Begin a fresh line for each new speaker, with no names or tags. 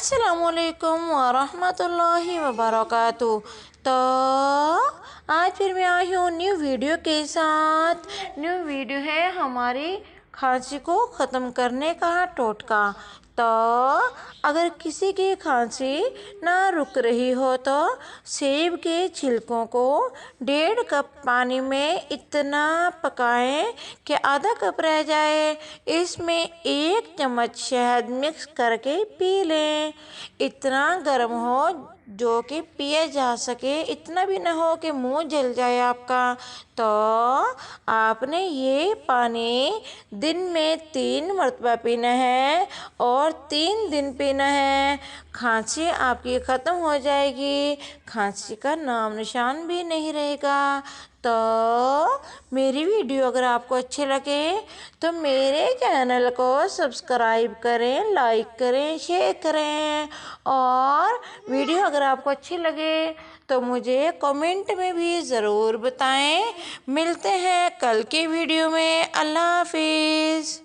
अस्सलामुअलैकुम वरहमतुल्लाहि वबरकातुहू। तो आज फिर मैं आई हूँ न्यू वीडियो के साथ। न्यू वीडियो है हमारी खांसी को ख़त्म करने का टोटका। तो अगर किसी की खांसी ना रुक रही हो तो सेब के छिलकों को 1.5 कप पानी में इतना पकाएं कि आधा कप रह जाए। इसमें 1 चम्मच शहद मिक्स करके पी लें। इतना गर्म हो जो कि पिया जा सके, इतना भी ना हो कि मुंह जल जाए आपका। तो आपने ये पानी दिन में 3 मरतबा पीना है और 3 दिन पीना है। खांसी आपकी ख़त्म हो जाएगी, खांसी का नाम निशान भी नहीं रहेगा। तो मेरी वीडियो अगर आपको अच्छे लगे तो मेरे चैनल को सब्सक्राइब करें, लाइक करें, शेयर करें। और वीडियो अगर आपको अच्छी लगे तो मुझे कमेंट में भी ज़रूर बताएं। मिलते हैं कल की वीडियो में। अल्लाह हाफिज़।